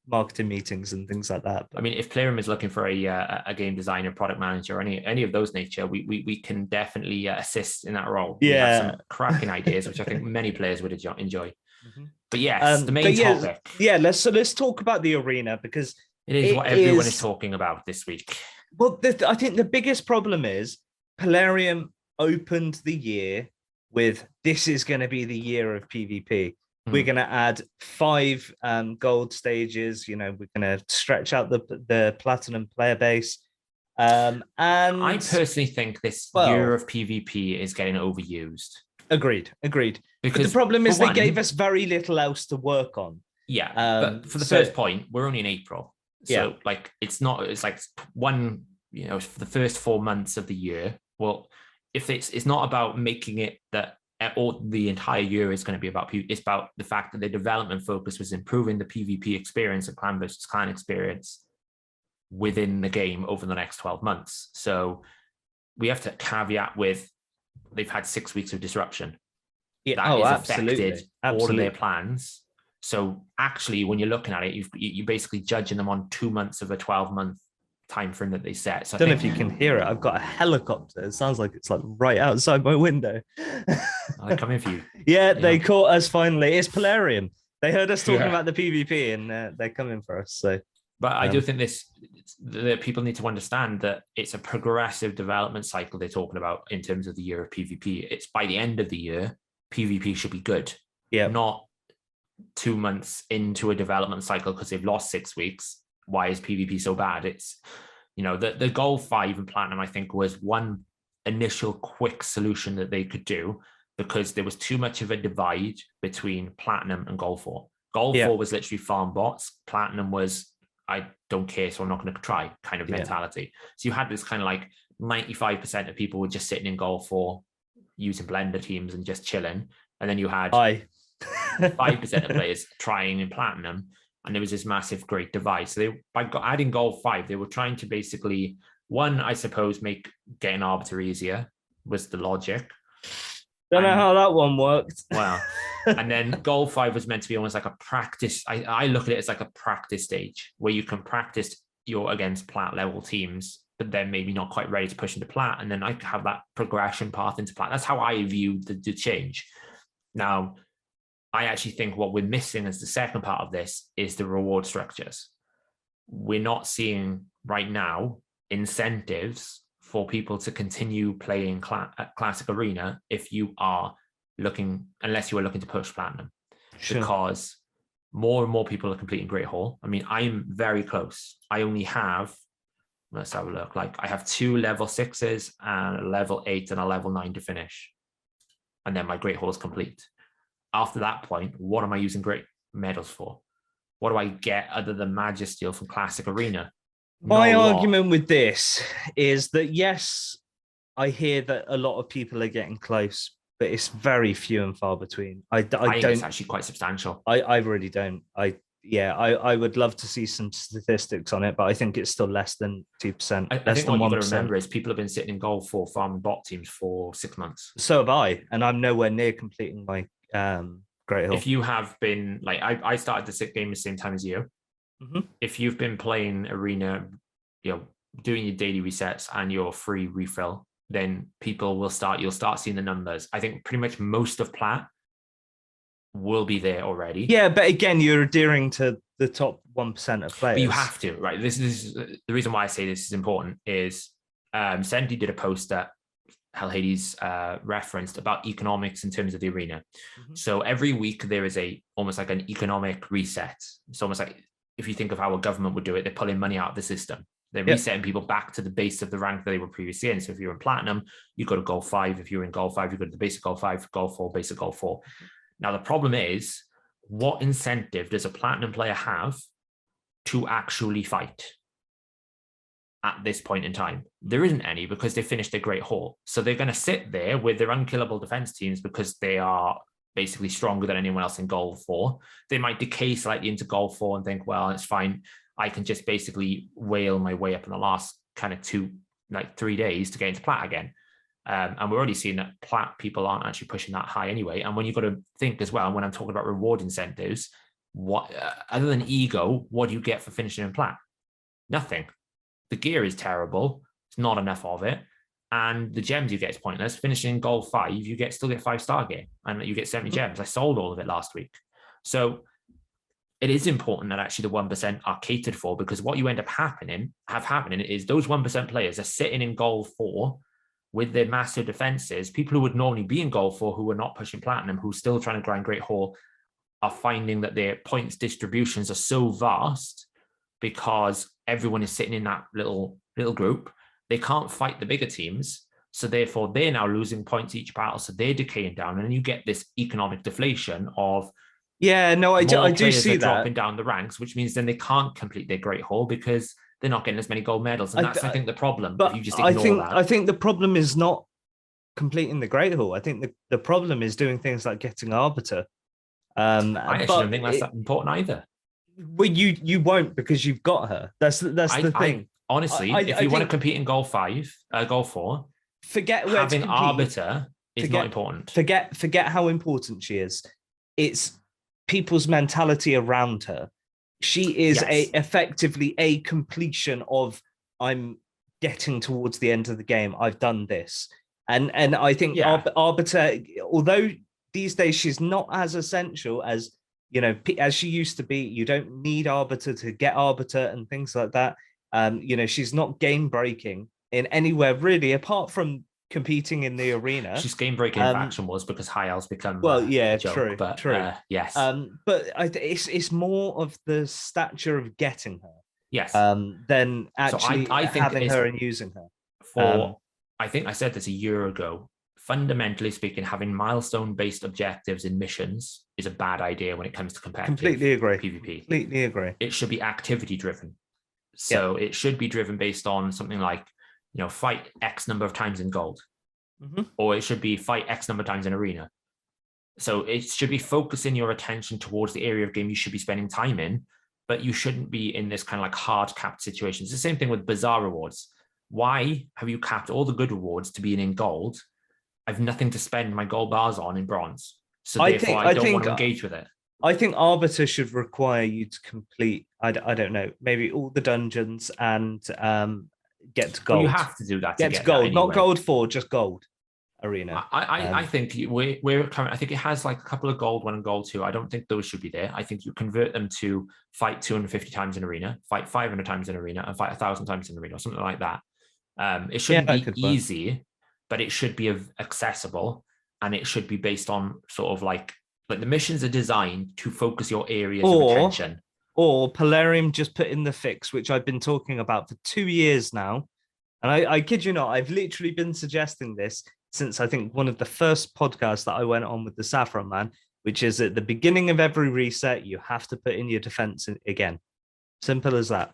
Speaker 1: marketing meetings and things like that.
Speaker 2: But I mean, if Plarium is looking for a game designer, product manager, or any of those nature, we can definitely assist in that role.
Speaker 1: Yeah,
Speaker 2: we have some cracking ideas, which I think many players would enjoy. Mm-hmm. But yes, the main topic.
Speaker 1: Yeah, let's talk about the arena, because
Speaker 2: it is what everyone is talking about this week.
Speaker 1: Well, I think the biggest problem is Plarium opened the year with, this is going to be the year of PvP. We're going to add 5 gold stages. We're going to stretch out the platinum player base. And
Speaker 2: I personally think this year of PvP is getting overused.
Speaker 1: Agreed. Because but the problem is they gave us very little else to work on.
Speaker 2: Yeah, but for the first point, we're only in April. So like, it's like one, for the first 4 months of the year. Well, if it's not about making it that or the entire year is going to be about PvP. It's about the fact that the development focus was improving the PvP experience and clan versus clan experience within the game over the next 12 months. So we have to caveat with, they've had 6 weeks of disruption.
Speaker 1: Yeah,
Speaker 2: that has affected all of their plans. So actually, when you're looking at it, you're basically judging them on 2 months of a 12-month time frame that they set. So
Speaker 1: I don't know if you can hear it. I've got a helicopter. It sounds like it's like right outside my window.
Speaker 2: They're coming for you.
Speaker 1: Yeah, they caught us finally. It's Plarium. They heard us talking about the PvP, and they're coming for us. So,
Speaker 2: but I do think that people need to understand that it's a progressive development cycle they're talking about in terms of the year of PvP. It's by the end of the year, PvP should be good.
Speaker 1: Yeah,
Speaker 2: not 2 months into a development cycle because they've lost 6 weeks. Why is PvP so bad? It's, the Gold 5 and Platinum, I think, was one initial quick solution that they could do, because there was too much of a divide between Platinum and Gold 4. Gold 4 was literally farm bots. Platinum was, I don't care, so I'm not going to try kind of mentality. So you had this kind of like 95% of people were just sitting in Gold 4 using blender teams and just chilling. And then you had 5% of players trying in Platinum. And there was this massive great divide. So by adding Gold 5, they were trying to basically, one, I suppose, make getting Arbiter easier was the logic.
Speaker 1: Don't know how that one worked.
Speaker 2: Well, and then Gold 5 was meant to be almost like a practice. I look at it as like a practice stage where you can practice against plat level teams, but then maybe not quite ready to push into plat. And then I have that progression path into plat. That's how I view the change. Now, I actually think what we're missing as the second part of this is the reward structures. We're not seeing right now incentives for people to continue playing Classic Arena if you are looking, unless you are looking to push Platinum.
Speaker 1: Sure.
Speaker 2: because more and more people are completing Great Hall. I mean, I'm very close. I only have, let's have a look. Like I have 2 level 6s and a level 8 and a level 9 to finish. And then my Great Hall is complete. After that point, what am I using great medals for? What do I get other than Magisteel from Classic Arena?
Speaker 1: My argument with this is that, yes, I hear that a lot of people are getting close, but it's very few and far between. I
Speaker 2: think
Speaker 1: don't.
Speaker 2: It's actually quite substantial.
Speaker 1: I really don't. I would love to see some statistics on it, but I think it's still less than 2%.
Speaker 2: I think what you've got to remember is people have been sitting in goal for farming bot teams for 6 months.
Speaker 1: So have I, and I'm nowhere near completing my Great Hall.
Speaker 2: If you have been like, I started the SIT game the same time as you.
Speaker 1: Mm-hmm.
Speaker 2: If you've been playing Arena, doing your daily resets and your free refill, then you'll start seeing the numbers. I think pretty much most of Plat will be there already.
Speaker 1: Yeah, but again, you're adhering to the top 1% of players.
Speaker 2: But you have to, right? This is the reason why I say this is important is Sandy did a post that Hellhades referenced about economics in terms of the arena. Mm-hmm. So every week there is almost like an economic reset. It's almost like if you think of how a government would do it, they're pulling money out of the system. They're resetting people back to the base of the rank that they were previously in. So if you're in Platinum, you go to Gold 5. If you're in Gold 5, you go to the basic Gold 5, Gold 4, basic Gold 4. Now, the problem is, what incentive does a Platinum player have to actually fight at this point in time? There isn't any, because they finished their Great Hall. So they're going to sit there with their unkillable defense teams because they are basically stronger than anyone else in Gold 4. They might decay slightly into Gold 4 and think, well, it's fine. I can just basically whale my way up in the last kind of 3 days to get into Plat again. And we're already seeing that Plat people aren't actually pushing that high anyway. And when you've got to think as well, when I'm talking about reward incentives, what other than ego, what do you get for finishing in Plat? Nothing. The gear is terrible. It's not enough of it. And the gems you get is pointless. Finishing in Gold 5, you still get 5-star gear and you get 70 gems. I sold all of it last week. So it is important that actually the 1% are catered for, because what you end up happening is those 1% players are sitting in Gold 4 with their massive defenses. People who would normally be in Gold 4 who are not pushing Platinum, who are still trying to grind Great Hall, are finding that their points distributions are so vast because everyone is sitting in that little group. They can't fight the bigger teams. So therefore, they're now losing points each battle. So they're decaying down. And then you get this economic deflation of I do see that dropping down the ranks, which means then they can't complete their Great Hall because they're not getting as many gold medals. And that's, I think, the problem.
Speaker 1: But
Speaker 2: if you just ignore that.
Speaker 1: I think the problem is not completing the Great Hall. I think the problem is doing things like getting Arbiter.
Speaker 2: I actually don't think that's that important either.
Speaker 1: Well, you won't, because you've got her. That's the thing.
Speaker 2: Honestly, if you want to compete in Gold 5, Gold 4,
Speaker 1: forget where
Speaker 2: having Arbiter is not important.
Speaker 1: Forget how important she is. It's people's mentality around her. She is effectively a completion of, I'm getting towards the end of the game. I've done this. And I think Arbiter, although these days she's not as essential as, as she used to be, you don't need Arbiter to get Arbiter and things like that. She's not game breaking in anywhere really, apart from competing in the arena.
Speaker 2: She's game breaking in faction wars because High Elves become
Speaker 1: true,
Speaker 2: but
Speaker 1: true.
Speaker 2: Yes.
Speaker 1: But it's more of the stature of getting her.
Speaker 2: Yes.
Speaker 1: Than actually
Speaker 2: so I think
Speaker 1: having her and using her.
Speaker 2: I think I said this a year ago. Fundamentally speaking, having milestone-based objectives in missions is a bad idea when it comes to competitive
Speaker 1: Completely agree.
Speaker 2: PvP.
Speaker 1: Completely agree.
Speaker 2: It should be activity-driven. So it should be driven based on something like, fight X number of times in gold.
Speaker 1: Mm-hmm.
Speaker 2: Or it should be fight X number of times in arena. So it should be focusing your attention towards the area of game you should be spending time in, but you shouldn't be in this kind of like hard capped situations. It's the same thing with bizarre rewards. Why have you capped all the good rewards to being in gold? I've nothing to spend my gold bars on in bronze. So therefore, I don't want to engage with it.
Speaker 1: I think Arbiter should require you to complete, I don't know, maybe all the dungeons and get to gold.
Speaker 2: Well, you have to do that.
Speaker 1: Get to gold, anyway. Not Gold 4, just gold arena.
Speaker 2: I think we're current. I think it has like a couple of gold 1 and gold 2. I don't think those should be there. I think you convert them to fight 250 times in arena, fight 500 times in arena, and fight 1,000 times in arena, or something like that. It shouldn't be easy, but it should be accessible, and it should be based on sort of like Like the missions are designed to focus your areas of
Speaker 1: Or
Speaker 2: attention.
Speaker 1: or Polarium just put in the fix, which I've been talking about for 2 years now. And I kid you not, I've literally been suggesting this since I think one of the first podcasts that I went on with the Saffron Man, which is at the beginning of every reset, you have to put in your defense again. Simple as that.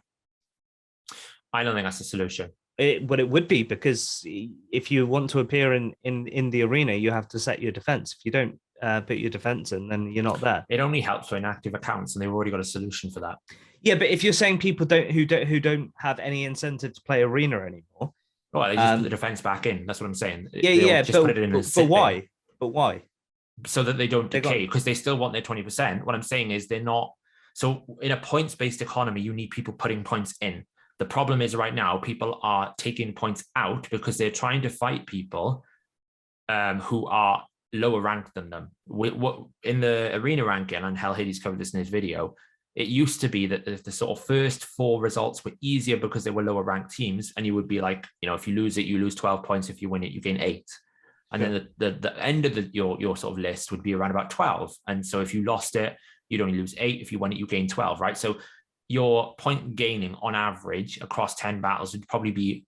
Speaker 2: I don't think that's the solution.
Speaker 1: But it would be, because if you want to appear in the arena, you have to set your defense. If you don't put your defense in, then you're not there.
Speaker 2: It only helps for inactive accounts, and they've already got a solution for that.
Speaker 1: Yeah, but if you're saying people who don't have any incentive to play arena anymore,
Speaker 2: well, they just put the defense back in. That's what I'm saying.
Speaker 1: Yeah,
Speaker 2: just put it in
Speaker 1: but why? But why?
Speaker 2: So that they don't decay, because they still want their 20%. What I'm saying is they're not. So in a points-based economy, you need people putting points in. The problem is right now, people are taking points out because they're trying to fight people who are lower ranked than them. In the arena ranking, and Hellhades covered this in his video, it used to be that the sort of first 4 results were easier because they were lower ranked teams, and you would be like, if you lose it, you lose 12 points. If you win it, you gain 8. And then the end of your sort of list would be around about 12. And so if you lost it, you'd only lose 8. If you won it, you gain 12, right? So your point gaining on average across 10 battles would probably be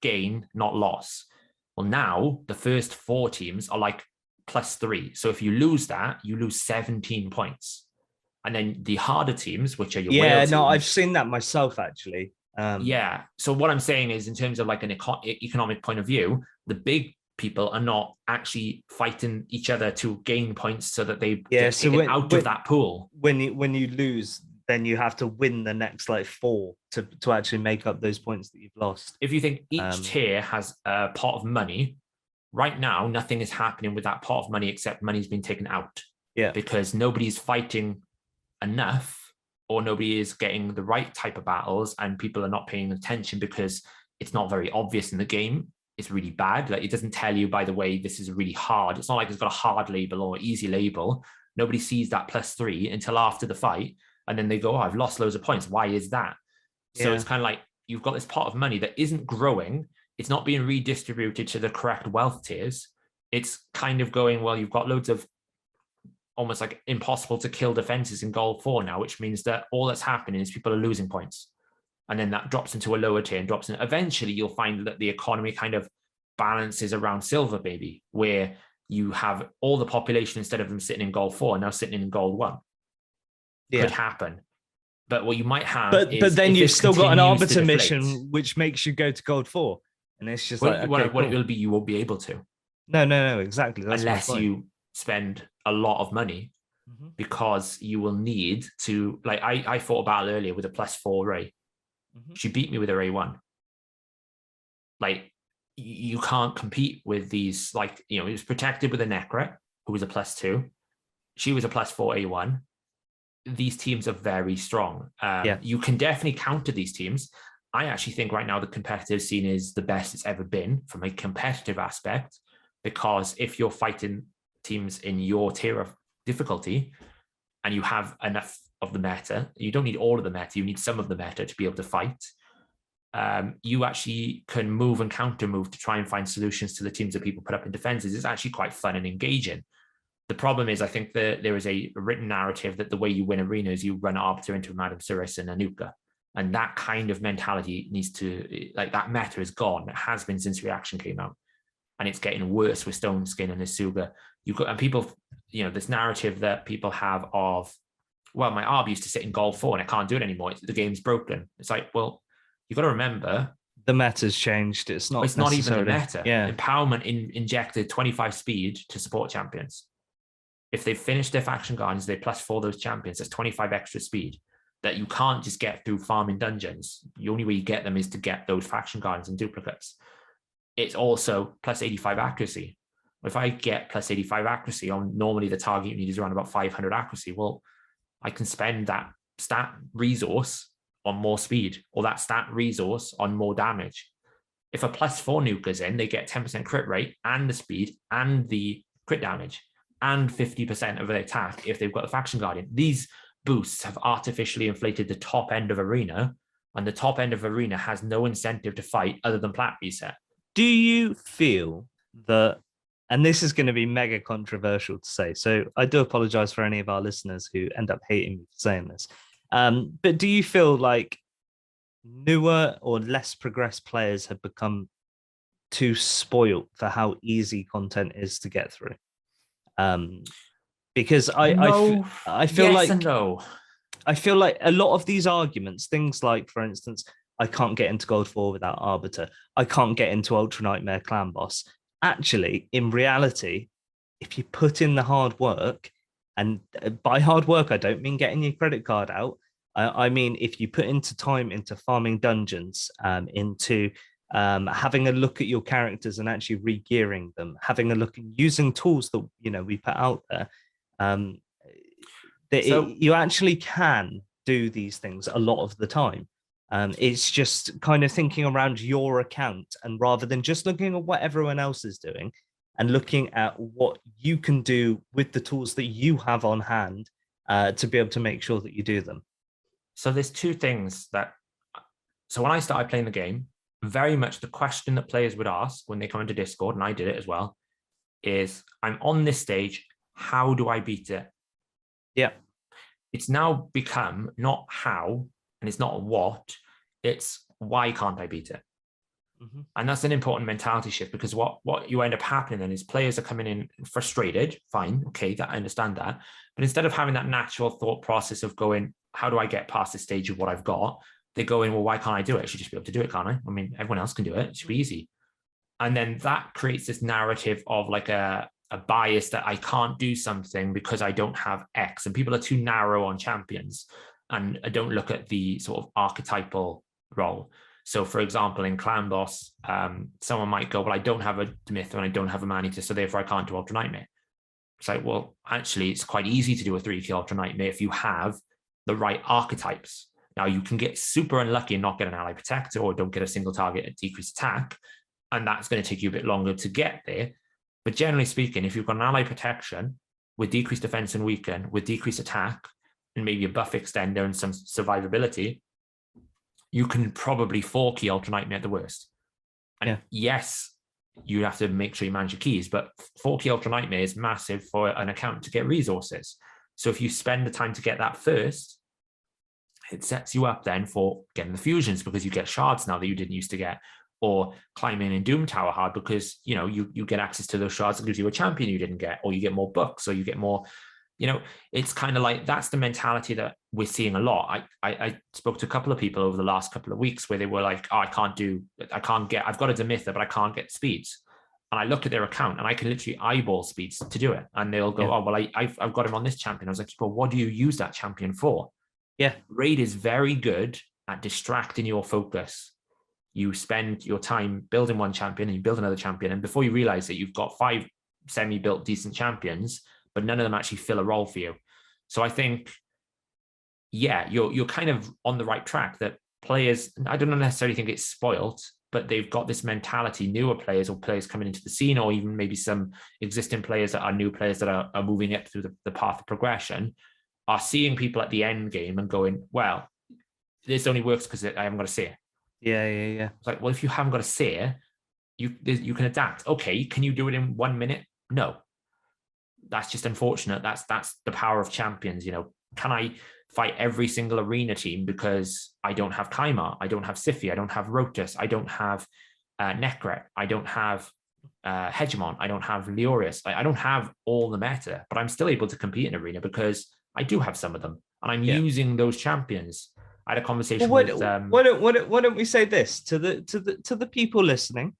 Speaker 2: gain, not loss. Well, now the first 4 teams are like +3. So if you lose that, you lose 17 points. And then the harder teams, which are your whale teams,
Speaker 1: I've seen that myself, actually.
Speaker 2: Yeah. So what I'm saying is, in terms of like an economic point of view, the big people are not actually fighting each other to gain points so that they get taken out of that pool.
Speaker 1: When you lose, then you have to win the next like 4 to actually make up those points that you've lost.
Speaker 2: If you think each tier has a pot of money, right now nothing is happening with that pot of money except money's been taken out.
Speaker 1: Yeah.
Speaker 2: Because nobody's fighting enough, or nobody is getting the right type of battles, and people are not paying attention because it's not very obvious in the game. It's really bad. Like, it doesn't tell you, by the way, this is really hard. It's not like it's got a hard label or easy label. Nobody sees that +3 until after the fight. And then they go, oh, I've lost loads of points. Why is that? So it's kind of like, you've got this pot of money that isn't growing. It's not being redistributed to the correct wealth tiers. It's kind of going, well, you've got loads of almost like impossible to kill defenses in Gold 4 now, which means that all that's happening is people are losing points. And then that drops into a lower tier and drops in. Eventually, you'll find that the economy kind of balances around silver, baby, where you have all the population, instead of them sitting in Gold 4, now sitting in Gold 1. Could happen. But what you might have
Speaker 1: but then you've still got an arbiter mission, which makes you go to Gold 4. And it's just
Speaker 2: what it will be, you won't be able to.
Speaker 1: No, exactly. That's
Speaker 2: unless you spend a lot of money, because you will need to, like, I fought a battle earlier with a +4 Ray. She beat me with a Ray 1. Like, you can't compete with these, like, it was protected with a Necra, who was a +2. She was a +4 A1. These teams are very strong. You can definitely counter these teams. I actually think right now the competitive scene is the best it's ever been from a competitive aspect, because if you're fighting teams in your tier of difficulty and you have enough of the meta, you don't need all of the meta, you need some of the meta to be able to fight. You actually can move and counter move to try and find solutions to the teams that people put up in defenses. It's actually quite fun and engaging. The problem is, I think that there is a written narrative that the way you win arenas, you run Arbiter into a Madame Cirrus and a Nuka. And that kind of mentality needs to, like, that meta is gone. It has been since Reaction came out. And it's getting worse with Stone Skin and Isuga. And people, this narrative that people have of, well, my Arb used to sit in Gold 4 and I can't do it anymore. The game's broken. It's like, well, you've got to remember,
Speaker 1: the meta's changed. It's not
Speaker 2: even the meta. Empowerment injected 25 speed to support champions. If they've finished their faction guardians, they +4 those champions. That's 25 extra speed that you can't just get through farming dungeons. The only way you get them is to get those faction guardians and duplicates. It's also +85 accuracy. If I get +85 accuracy on, normally the target you need is around about 500 accuracy. Well, I can spend that stat resource on more speed, or that stat resource on more damage. If a +4 nuke is in, they get 10% crit rate and the speed and the crit damage and 50% of the attack if they've got the faction guardian. These boosts have artificially inflated the top end of arena, and the top end of arena has no incentive to fight other than plat reset.
Speaker 1: Do you feel that and this is going to be mega controversial to say, so I do apologize for any of our listeners who end up hating me for saying this. But do you feel like newer or less progressed players have become too spoiled for how easy content is to get through? Because
Speaker 2: No,
Speaker 1: I feel
Speaker 2: yes
Speaker 1: like
Speaker 2: and no.
Speaker 1: I feel like a lot of these arguments, things like, for instance, I can't get into Gold 4 without Arbiter, I can't get into Ultra Nightmare Clan Boss. Actually, in reality, if you put in the hard work, and by hard work, I don't mean getting your credit card out. I mean, if you put into time into farming dungeons, into having a look at your characters and actually re-gearing them, having a look and using tools that we put out there, um,
Speaker 2: So
Speaker 1: you actually can do these things a lot of the time. It's just kind of thinking around your account, and rather than just looking at what everyone else is doing and looking at what you can do with the tools that you have on hand to be able to make sure that you do them.
Speaker 2: So there's two things that. So when I started playing the game, very much the question that players would ask when they come into Discord, and I did it as well, is I'm on this stage. How do I beat it?
Speaker 1: Yeah.
Speaker 2: It's now become not how, and it's not what, it's why can't I beat it? Mm-hmm. And that's an important mentality shift, because what you end up happening then is players are coming in frustrated. Fine, okay, I understand that. But instead of having that natural thought process of going, how do I get past the stage of what I've got? They go in, well, why can't I do it? I should just be able to do it, can't I? I mean, everyone else can do it. It should be easy. And then that creates this narrative of like a bias that I can't do something because I don't have X. And people are too narrow on champions and don't look at the sort of archetypal role. So, for example, in Clan Boss, someone might go, well, I don't have a Demytho and I don't have a Man-Eater, so therefore I can't do Ultra Nightmare. It's like, well, actually, it's quite easy to do a 3-kill Ultra Nightmare if you have the right archetypes. Now, you can get super unlucky and not get an ally protector or don't get a single target at decreased attack, and that's going to take you a bit longer to get there. But generally speaking, if you've got an ally protection with decreased defense and weaken, with decreased attack, and maybe a buff extender and some survivability, you can probably 4-key Ultra Nightmare at the worst. And yes, you have to make sure you manage your keys, but 4-key Ultra Nightmare is massive for an account to get resources. So if you spend the time to get that first, it sets you up then for getting the fusions, because you get shards now that you didn't used to get, or climbing in Doom Tower hard because you get access to those shards that gives you a champion you didn't get, or you get more books, or you get more. It's kind of like that's the mentality that we're seeing a lot. I spoke to a couple of people over the last couple of weeks where they were like, oh, I've got a Demytho, but I can't get speeds. And I looked at their account and I can literally eyeball speeds to do it. And they'll go, oh, well, I've got him on this champion. I was like, well, what do you use that champion for?
Speaker 1: Yeah.
Speaker 2: Raid is very good at distracting your focus. You spend your time building one champion and you build another champion. And before you realize that you've got 5 semi-built decent champions, but none of them actually fill a role for you. So I think, you're kind of on the right track that players, I don't necessarily think it's spoiled, but they've got this mentality, newer players or players coming into the scene, or even maybe some existing players that are new players that are moving up through the path of progression, are seeing people at the end game and going, well, this only works because I haven't got a seer.
Speaker 1: Yeah.
Speaker 2: It's like, well, if you haven't got a seer, you can adapt. Okay, can you do it in 1 minute? No. That's just unfortunate. That's the power of champions. Can I fight every single arena team because I don't have Kaimar, I don't have Siphi, I don't have Rotus, I don't have Necret, I don't have Hegemon, I don't have Leorius, I don't have all the meta, but I'm still able to compete in arena because I do have some of them, and I'm using those champions. I had a conversation with.
Speaker 1: Why don't we say this to the people listening?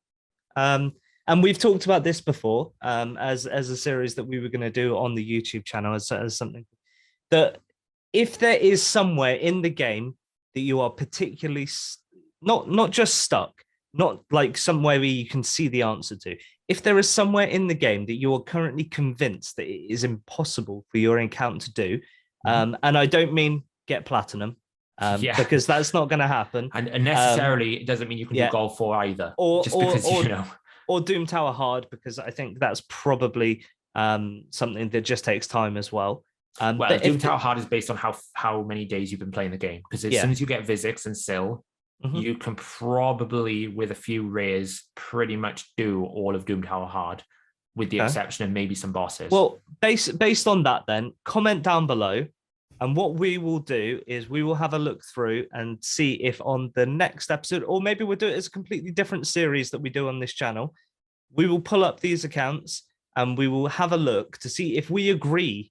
Speaker 1: And we've talked about this before, as a series that we were going to do on the YouTube channel as something that if there is somewhere in the game that you are particularly not just stuck, not like somewhere where you can see the answer to. If there is somewhere in the game that you are currently convinced that it is impossible for your account to do, and I don't mean get platinum, because that's not going to happen.
Speaker 2: And necessarily, it doesn't mean you can do Gold 4 either.
Speaker 1: Or Doom Tower hard, because I think that's probably something that just takes time as well.
Speaker 2: Doom Tower hard is based on how many days you've been playing the game. Because as soon as you get Vizix and Syl, you can probably, with a few rares, pretty much do all of Doom Tower hard. with the exception of maybe some bosses.
Speaker 1: Well, based on that, then comment down below. And what we will do is we will have a look through and see if on the next episode, or maybe we'll do it as a completely different series that we do on this channel, we will pull up these accounts and we will have a look to see if we agree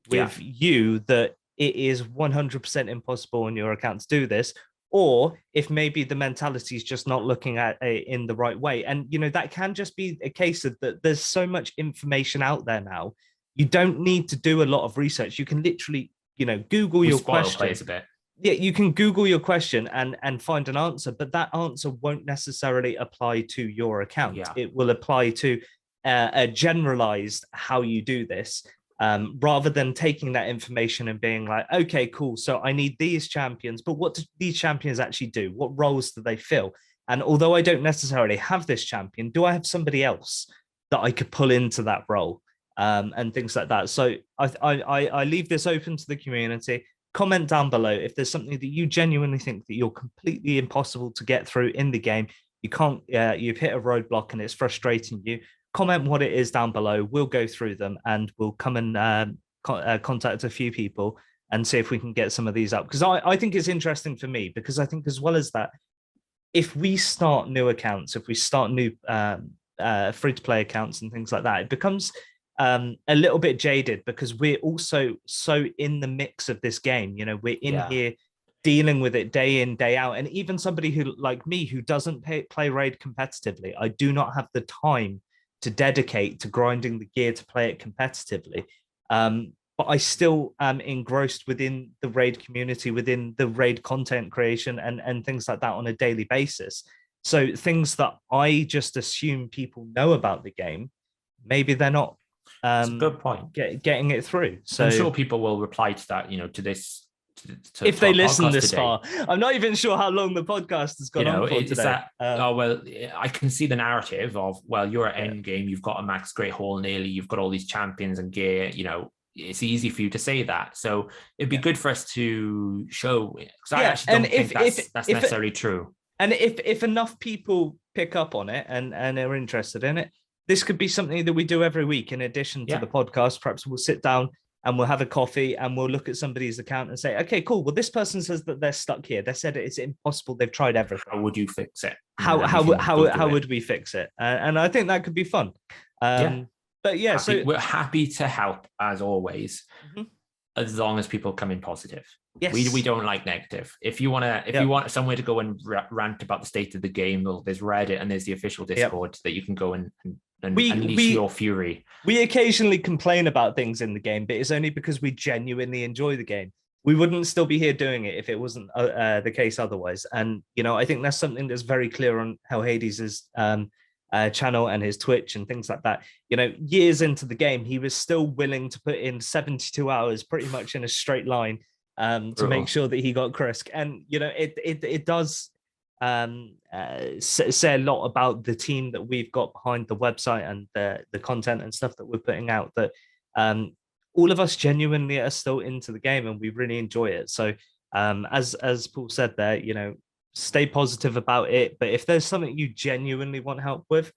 Speaker 1: with you that it is 100% impossible on your account to do this, or if maybe the mentality is just not looking at it in the right way. And, you know, that can just be a case of that there's so much information out there now. You don't need to do a lot of research. You can literally, you know, Google your question.
Speaker 2: A bit.
Speaker 1: Yeah, you can Google your question and find an answer, but that answer won't necessarily apply to your account.
Speaker 2: Yeah.
Speaker 1: It will apply to a generalized how you do this, rather than taking that information and being like, okay, cool. So I need these champions, but what do these champions actually do? What roles do they fill? And although I don't necessarily have this champion, do I have somebody else that I could pull into that role? And things like that. So I leave this open to the community. Comment down below if there's something that you genuinely think that you're completely impossible to get through in the game. You can't, you've hit a roadblock and it's frustrating you. Comment what it is down below. We'll go through them and we'll come and contact a few people and see if we can get some of these up. Because I think it's interesting for me, because I think as well as that, if we start new accounts, if we start new free-to-play accounts and things like that, it becomes a little bit jaded because we're also so in the mix of this game. You know, we're in here dealing with it day in, day out. And even somebody who, like me, who doesn't play Raid competitively, I do not have the time to dedicate to grinding the gear to play it competitively. But I still am engrossed within the Raid community, within the Raid content creation and things like that on a daily basis. So things that I just assume people know about the game, maybe they're not
Speaker 2: That's a good point.
Speaker 1: Getting it through. So
Speaker 2: I'm sure people will reply to that, you know, to this.
Speaker 1: If they listen this far, I'm not even sure how long the podcast has gone on for today.
Speaker 2: That, oh, well, I can see the narrative of, well, you're at end game, you've got a max Great Hall nearly, you've got all these champions and gear, you know, it's easy for you to say that. So it'd be good for us to show, because I actually don't think that's necessarily true.
Speaker 1: And if enough people pick up on it and are interested in it, this could be something that we do every week in addition to the podcast. Perhaps we'll sit down and we'll have a coffee and we'll look at somebody's account and say, okay, cool. Well, this person says that they're stuck here. They said it's impossible. They've tried everything.
Speaker 2: How would you fix it?
Speaker 1: How would we fix it? And I think that could be fun. But yeah, so
Speaker 2: we're happy to help as always, as long as people come in positive.
Speaker 1: Yes.
Speaker 2: We don't like negative. If you want somewhere to go and rant about the state of the game, well, there's Reddit and there's the official Discord that you can go and unleash your fury.
Speaker 1: We occasionally complain about things in the game, but it's only because we genuinely enjoy the game. We wouldn't still be here doing it if it wasn't the case otherwise. And, you know, I think that's something that's very clear on Hellhades' channel and his Twitch and things like that. You know, years into the game, he was still willing to put in 72 hours pretty much in a straight line to make sure that he got Krisk. And, you know, it does say a lot about the team that we've got behind the website and the content and stuff that we're putting out, that all of us genuinely are still into the game and we really enjoy it. So as Paul said there, you know, stay positive about it. But if there's something you genuinely want help with,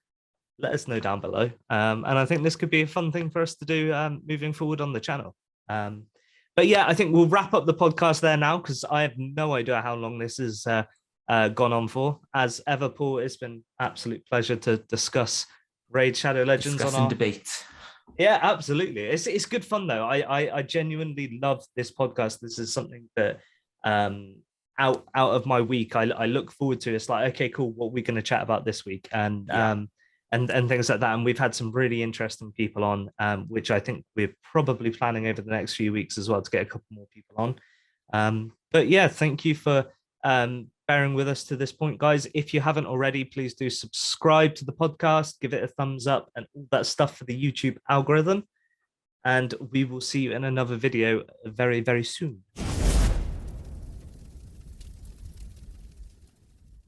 Speaker 1: let us know down below. And I think this could be a fun thing for us to do moving forward on the channel. But yeah, I think we'll wrap up the podcast there now, because I have no idea how long this has gone on for. As ever, Paul, it's been an absolute pleasure to discuss Raid Shadow Legends
Speaker 2: on debate.
Speaker 1: Yeah, absolutely. It's good fun though. I genuinely love this podcast. This is something that out of my week I look forward to. It's like, okay, cool, what we're going to chat about this week, and things like that. And we've had some really interesting people on, which I think we're probably planning over the next few weeks as well to get a couple more people on. But yeah, thank you for bearing with us to this point, guys. If you haven't already, please do subscribe to the podcast, give it a thumbs up and all that stuff for the YouTube algorithm. And we will see you in another video very, very soon.